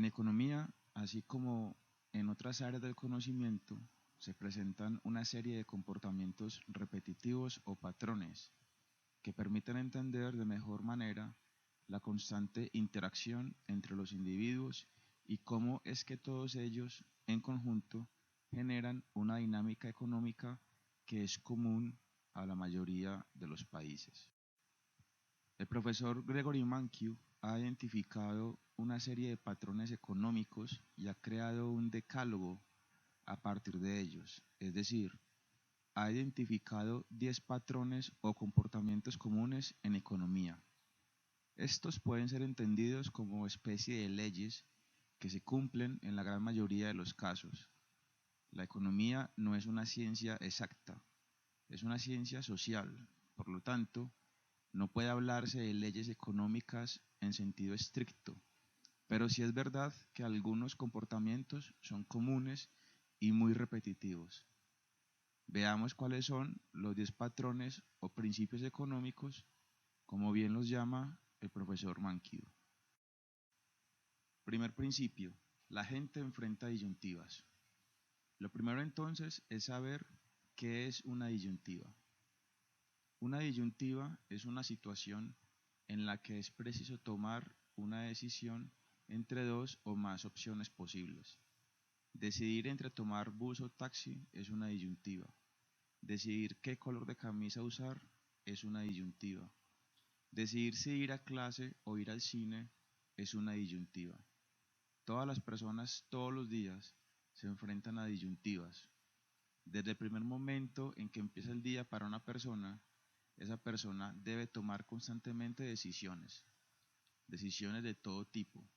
En economía, así como en otras áreas del conocimiento, se presentan una serie de comportamientos repetitivos o patrones que permiten entender de mejor manera la constante interacción entre los individuos y cómo es que todos ellos, en conjunto, generan una dinámica económica que es común a la mayoría de los países. El profesor Gregory Mankiw ha identificado una serie de patrones económicos y ha creado un decálogo a partir de ellos, es decir, ha identificado 10 patrones o comportamientos comunes en economía. Estos pueden ser entendidos como especie de leyes que se cumplen en la gran mayoría de los casos. La economía no es una ciencia exacta, es una ciencia social, por lo tanto, no puede hablarse de leyes económicas en sentido estricto, pero sí es verdad que algunos comportamientos son comunes y muy repetitivos. Veamos cuáles son los 10 patrones o principios económicos, como bien los llama el profesor Mankiw. Primer principio, la gente enfrenta disyuntivas. Lo primero entonces es saber qué es una disyuntiva. Una disyuntiva es una situación en la que es preciso tomar una decisión entre dos o más opciones posibles. Decidir entre tomar bus o taxi es una disyuntiva. Decidir qué color de camisa usar es una disyuntiva. Decidir si ir a clase o ir al cine es una disyuntiva. Todas las personas todos los días se enfrentan a disyuntivas. Desde el primer momento en que empieza el día para una persona, esa persona debe tomar constantemente decisiones de todo tipo.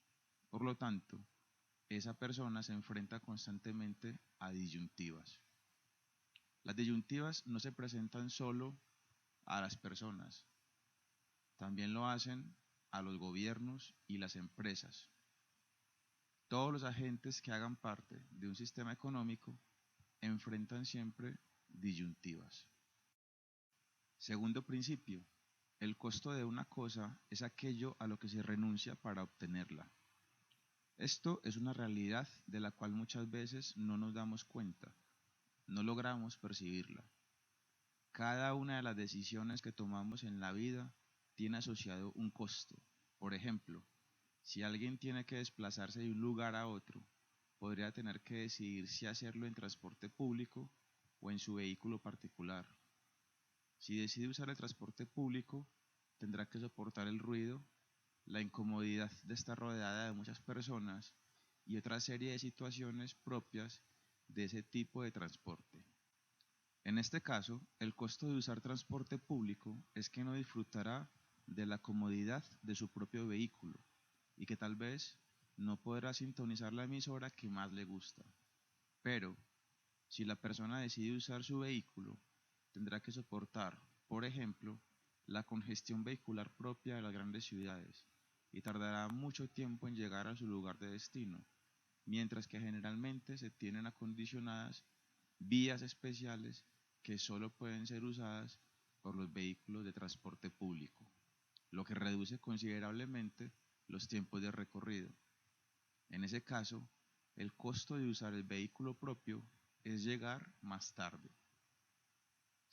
Por lo tanto, esa persona se enfrenta constantemente a disyuntivas. Las disyuntivas no se presentan solo a las personas, también lo hacen a los gobiernos y las empresas. Todos los agentes que hagan parte de un sistema económico enfrentan siempre disyuntivas. Segundo principio, el costo de una cosa es aquello a lo que se renuncia para obtenerla. Esto es una realidad de la cual muchas veces no nos damos cuenta, no logramos percibirla. Cada una de las decisiones que tomamos en la vida tiene asociado un costo. Por ejemplo, si alguien tiene que desplazarse de un lugar a otro, podría tener que decidir si hacerlo en transporte público o en su vehículo particular. Si decide usar el transporte público, tendrá que soportar el ruido, la incomodidad de estar rodeada de muchas personas y otra serie de situaciones propias de ese tipo de transporte. En este caso, el costo de usar transporte público es que no disfrutará de la comodidad de su propio vehículo y que tal vez no podrá sintonizar la emisora que más le gusta. Pero, si la persona decide usar su vehículo, tendrá que soportar, por ejemplo, la congestión vehicular propia de las grandes ciudades y tardará mucho tiempo en llegar a su lugar de destino, mientras que generalmente se tienen acondicionadas vías especiales que solo pueden ser usadas por los vehículos de transporte público, lo que reduce considerablemente los tiempos de recorrido. En ese caso, el costo de usar el vehículo propio es llegar más tarde.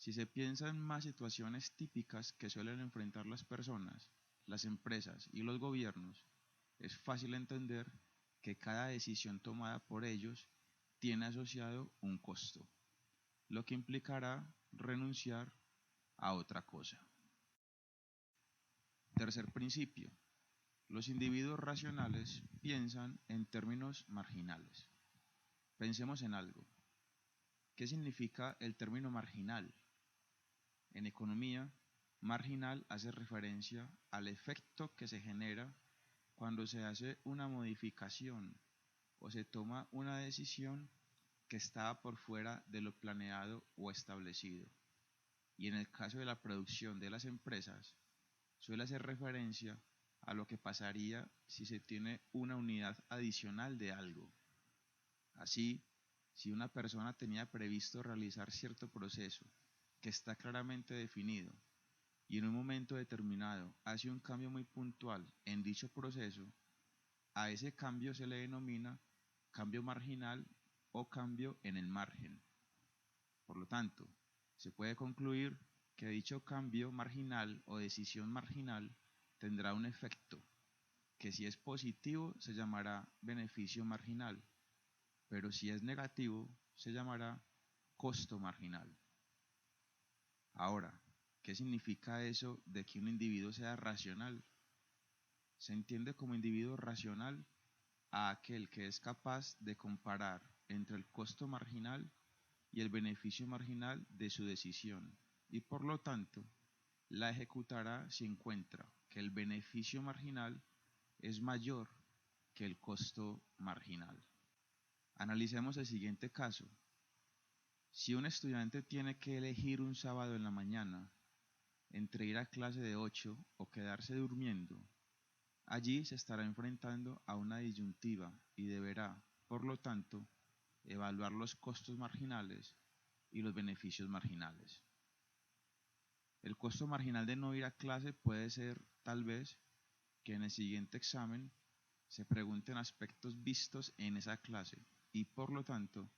Si se piensa en más situaciones típicas que suelen enfrentar las personas, las empresas y los gobiernos, es fácil entender que cada decisión tomada por ellos tiene asociado un costo, lo que implicará renunciar a otra cosa. Tercer principio. Los individuos racionales piensan en términos marginales. Pensemos en algo. ¿Qué significa el término marginal? En economía, marginal hace referencia al efecto que se genera cuando se hace una modificación o se toma una decisión que estaba por fuera de lo planeado o establecido. Y en el caso de la producción de las empresas, suele hacer referencia a lo que pasaría si se tiene una unidad adicional de algo. Así, si una persona tenía previsto realizar cierto proceso que está claramente definido y en un momento determinado hace un cambio muy puntual en dicho proceso, A ese cambio se le denomina cambio marginal o cambio en el margen. Por lo tanto, se puede concluir que dicho cambio marginal o decisión marginal tendrá un efecto que, si es positivo, se llamará beneficio marginal, pero si es negativo se llamará costo marginal. Ahora, ¿qué significa eso de que un individuo sea racional? Se entiende como individuo racional a aquel que es capaz de comparar entre el costo marginal y el beneficio marginal de su decisión, y por lo tanto la ejecutará si encuentra que el beneficio marginal es mayor que el costo marginal. Analicemos el siguiente caso. Si un estudiante tiene que elegir un sábado en la mañana entre ir a clase de 8 o quedarse durmiendo, allí se estará enfrentando a una disyuntiva y deberá, por lo tanto, evaluar los costos marginales y los beneficios marginales. El costo marginal de no ir a clase puede ser, tal vez, que en el siguiente examen se pregunten aspectos vistos en esa clase y, por lo tanto,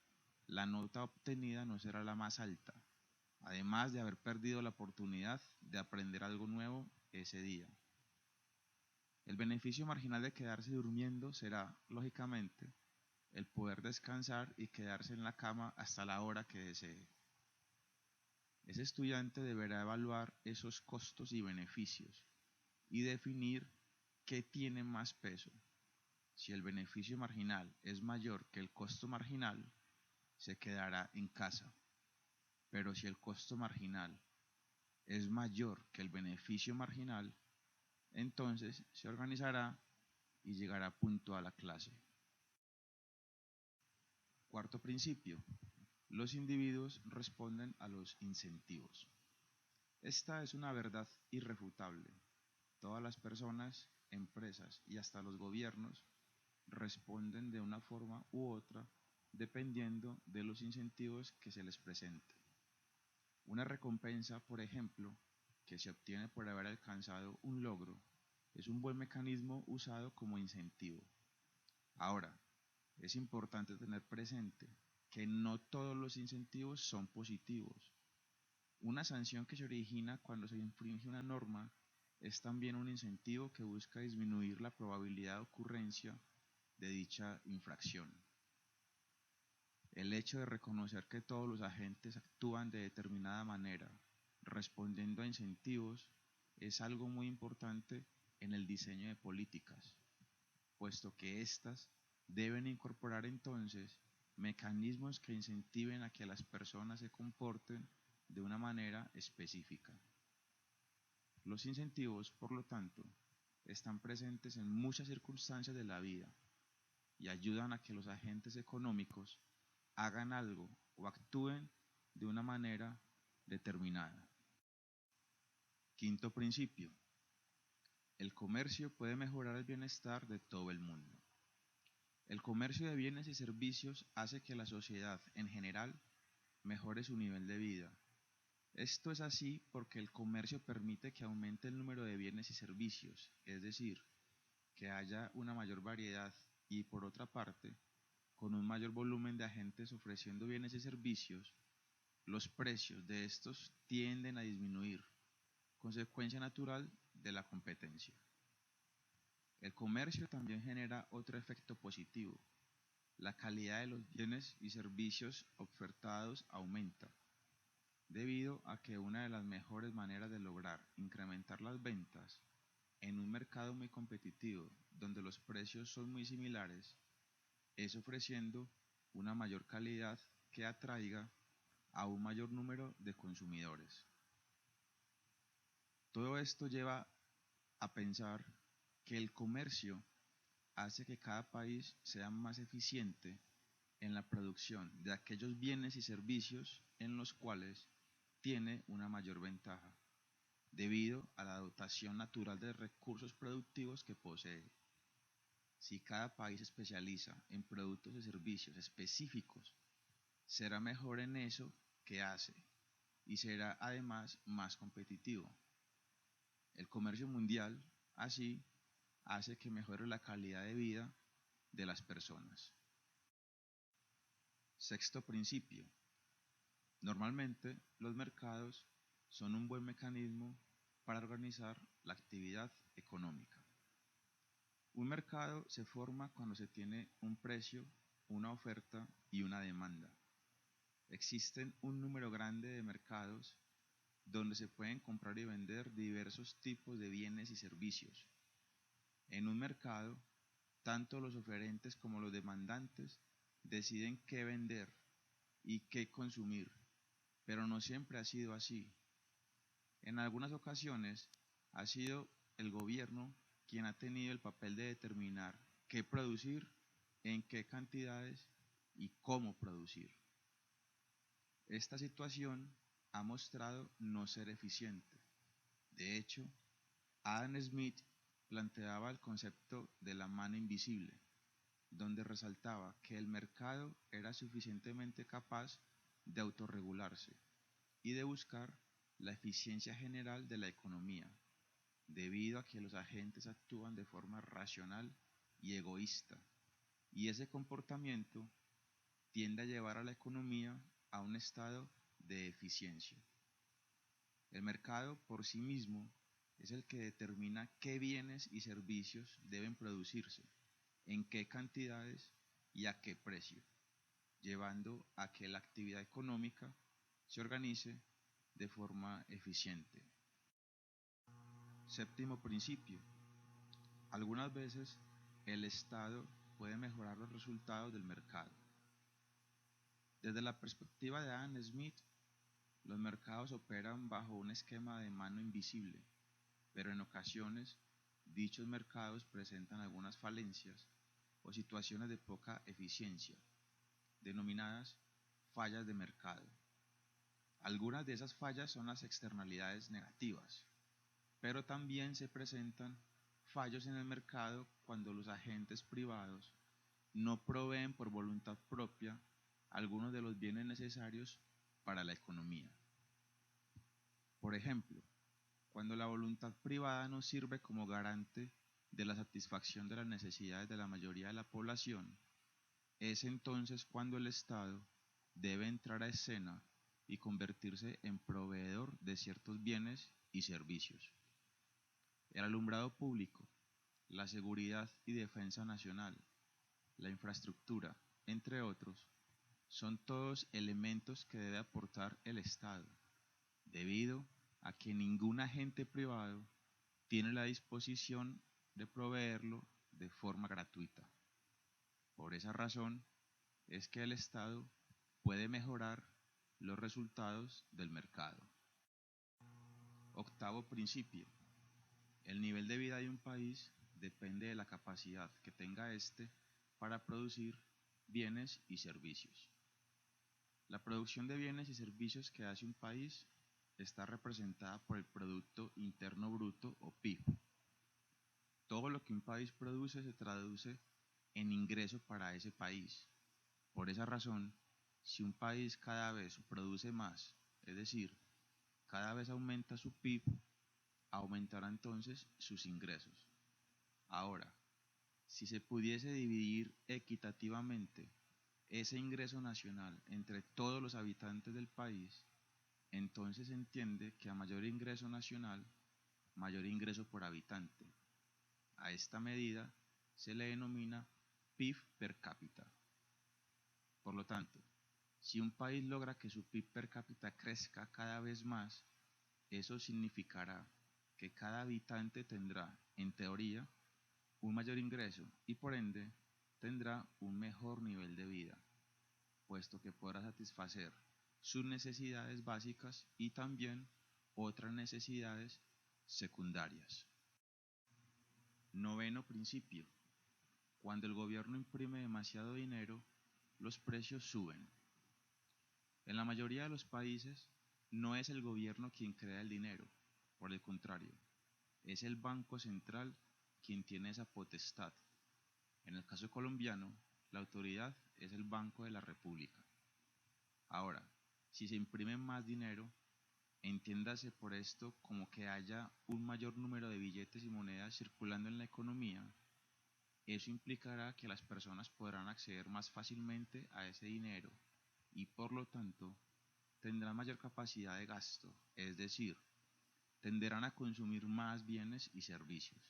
la nota obtenida no será la más alta, además de haber perdido la oportunidad de aprender algo nuevo ese día. El beneficio marginal de quedarse durmiendo será, lógicamente, el poder descansar y quedarse en la cama hasta la hora que desee. Ese estudiante deberá evaluar esos costos y beneficios y definir qué tiene más peso. Si el beneficio marginal es mayor que el costo marginal, se quedará en casa. Pero si el costo marginal es mayor que el beneficio marginal, entonces se organizará y llegará puntual a la clase. Cuarto principio. Los individuos responden a los incentivos. Esta es una verdad irrefutable. Todas las personas, empresas y hasta los gobiernos responden de una forma u otra dependiendo de los incentivos que se les presente. Una recompensa, por ejemplo, que se obtiene por haber alcanzado un logro, es un buen mecanismo usado como incentivo. Ahora, es importante tener presente que no todos los incentivos son positivos. Una sanción que se origina cuando se infringe una norma es también un incentivo que busca disminuir la probabilidad de ocurrencia de dicha infracción. El hecho de reconocer que todos los agentes actúan de determinada manera, respondiendo a incentivos, es algo muy importante en el diseño de políticas, puesto que éstas deben incorporar entonces mecanismos que incentiven a que las personas se comporten de una manera específica. Los incentivos, por lo tanto, están presentes en muchas circunstancias de la vida y ayudan a que los agentes económicos hagan algo o actúen de una manera determinada. Quinto principio. El comercio puede mejorar el bienestar de todo el mundo. El comercio de bienes y servicios hace que la sociedad en general mejore su nivel de vida. Esto es así porque el comercio permite que aumente el número de bienes y servicios, es decir, que haya una mayor variedad y, por otra parte, con un mayor volumen de agentes ofreciendo bienes y servicios, los precios de estos tienden a disminuir, consecuencia natural de la competencia. El comercio también genera otro efecto positivo. La calidad de los bienes y servicios ofertados aumenta, debido a que una de las mejores maneras de lograr incrementar las ventas en un mercado muy competitivo, donde los precios son muy similares, es ofreciendo una mayor calidad que atraiga a un mayor número de consumidores. Todo esto lleva a pensar que el comercio hace que cada país sea más eficiente en la producción de aquellos bienes y servicios en los cuales tiene una mayor ventaja, debido a la dotación natural de recursos productivos que posee. Si cada país se especializa en productos y servicios específicos, será mejor en eso que hace y será además más competitivo. El comercio mundial, así, hace que mejore la calidad de vida de las personas. Sexto principio. Normalmente los mercados son un buen mecanismo para organizar la actividad económica. Un mercado se forma cuando se tiene un precio, una oferta y una demanda. Existen un número grande de mercados donde se pueden comprar y vender diversos tipos de bienes y servicios. En un mercado, tanto los oferentes como los demandantes deciden qué vender y qué consumir, pero no siempre ha sido así. En algunas ocasiones ha sido el gobierno quien ha tenido el papel de determinar qué producir, en qué cantidades y cómo producir. Esta situación ha mostrado no ser eficiente. De hecho, Adam Smith planteaba el concepto de la mano invisible, donde resaltaba que el mercado era suficientemente capaz de autorregularse y de buscar la eficiencia general de la economía, debido a que los agentes actúan de forma racional y egoísta, y ese comportamiento tiende a llevar a la economía a un estado de eficiencia. El mercado por sí mismo es el que determina qué bienes y servicios deben producirse, en qué cantidades y a qué precio, llevando a que la actividad económica se organice de forma eficiente. Séptimo principio. Algunas veces el Estado puede mejorar los resultados del mercado. Desde la perspectiva de Adam Smith, los mercados operan bajo un esquema de mano invisible, pero en ocasiones dichos mercados presentan algunas falencias o situaciones de poca eficiencia, denominadas fallas de mercado. Algunas de esas fallas son las externalidades negativas, pero también se presentan fallos en el mercado cuando los agentes privados no proveen por voluntad propia algunos de los bienes necesarios para la economía. Por ejemplo, cuando la voluntad privada no sirve como garante de la satisfacción de las necesidades de la mayoría de la población, es entonces cuando el Estado debe entrar a escena y convertirse en proveedor de ciertos bienes y servicios. El alumbrado público, la seguridad y defensa nacional, la infraestructura, entre otros, son todos elementos que debe aportar el Estado, debido a que ningún agente privado tiene la disposición de proveerlo de forma gratuita. Por esa razón es que el Estado puede mejorar los resultados del mercado. Octavo principio. El nivel de vida de un país depende de la capacidad que tenga éste para producir bienes y servicios. La producción de bienes y servicios que hace un país está representada por el Producto Interno Bruto o PIB. Todo lo que un país produce se traduce en ingreso para ese país. Por esa razón, si un país cada vez produce más, es decir, cada vez aumenta su PIB, aumentará entonces sus ingresos. Ahora, si se pudiese dividir equitativamente ese ingreso nacional entre todos los habitantes del país, entonces se entiende que a mayor ingreso nacional, mayor ingreso por habitante. A esta medida se le denomina PIB per cápita. Por lo tanto, si un país logra que su PIB per cápita crezca cada vez más, eso significará que cada habitante tendrá, en teoría, un mayor ingreso y por ende tendrá un mejor nivel de vida, puesto que podrá satisfacer sus necesidades básicas y también otras necesidades secundarias. Noveno principio. Cuando el gobierno imprime demasiado dinero, los precios suben. En la mayoría de los países, no es el gobierno quien crea el dinero, por el contrario, es el Banco Central quien tiene esa potestad. En el caso colombiano, la autoridad es el Banco de la República. Ahora, si se imprime más dinero, Entiéndase por esto como que haya un mayor número de billetes y monedas circulando en la economía. Eso implicará que las personas podrán acceder más fácilmente a ese dinero y por lo tanto tendrán mayor capacidad de gasto, es decir, tenderán a consumir más bienes y servicios.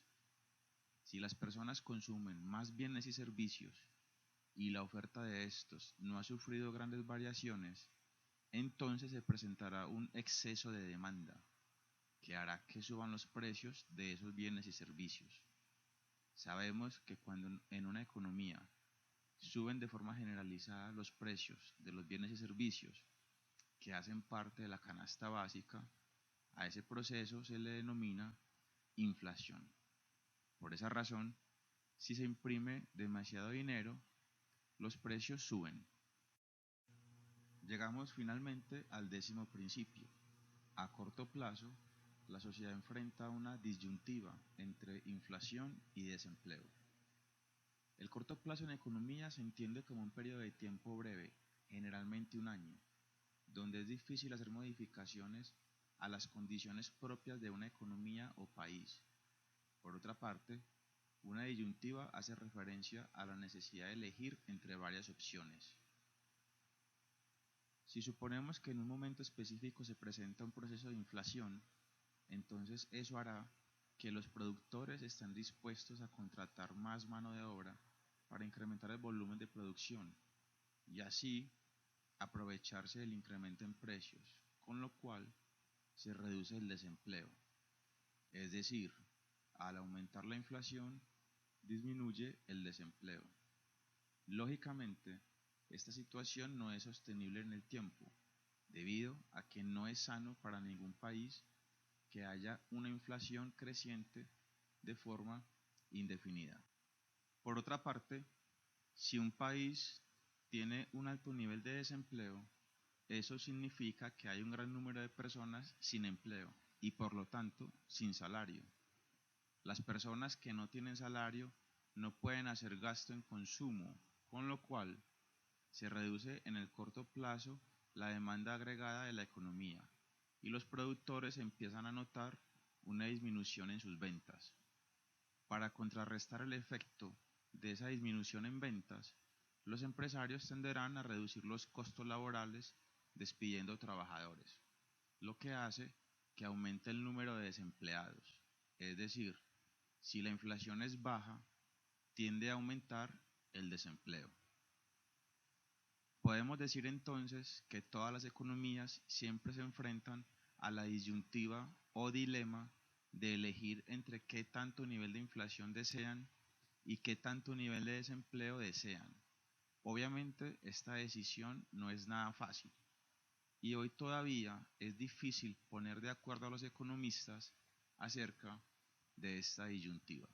Si las personas consumen más bienes y servicios y la oferta de estos no ha sufrido grandes variaciones, entonces se presentará un exceso de demanda que hará que suban los precios de esos bienes y servicios. Sabemos que cuando en una economía suben de forma generalizada los precios de los bienes y servicios que hacen parte de la canasta básica, a ese proceso se le denomina inflación. Por esa razón, si se imprime demasiado dinero, los precios suben. Llegamos finalmente al 10.º principio. A corto plazo, la sociedad enfrenta una disyuntiva entre inflación y desempleo. El corto plazo en economía se entiende como un periodo de tiempo breve, generalmente un año, donde es difícil hacer modificaciones a las condiciones propias de una economía o país. Por otra parte, una disyuntiva hace referencia a la necesidad de elegir entre varias opciones. Si suponemos que en un momento específico se presenta un proceso de inflación, entonces eso hará que los productores estén dispuestos a contratar más mano de obra para incrementar el volumen de producción y así aprovecharse del incremento en precios, con lo cual se reduce el desempleo. Es decir, al aumentar la inflación, disminuye el desempleo. Lógicamente, esta situación no es sostenible en el tiempo, debido a que no es sano para ningún país que haya una inflación creciente de forma indefinida. Por otra parte, si un país tiene un alto nivel de desempleo, eso significa que hay un gran número de personas sin empleo y por lo tanto sin salario. Las personas que no tienen salario no pueden hacer gasto en consumo, con lo cual se reduce en el corto plazo la demanda agregada de la economía y los productores empiezan a notar una disminución en sus ventas. Para contrarrestar el efecto de esa disminución en ventas, los empresarios tenderán a reducir los costos laborales despidiendo trabajadores, lo que hace que aumente el número de desempleados. Es decir, si la inflación es baja, tiende a aumentar el desempleo. Podemos decir entonces que todas las economías siempre se enfrentan a la disyuntiva o dilema de elegir entre qué tanto nivel de inflación desean y qué tanto nivel de desempleo desean. Obviamente esta decisión no es nada fácil y hoy todavía es difícil poner de acuerdo a los economistas acerca de esta disyuntiva.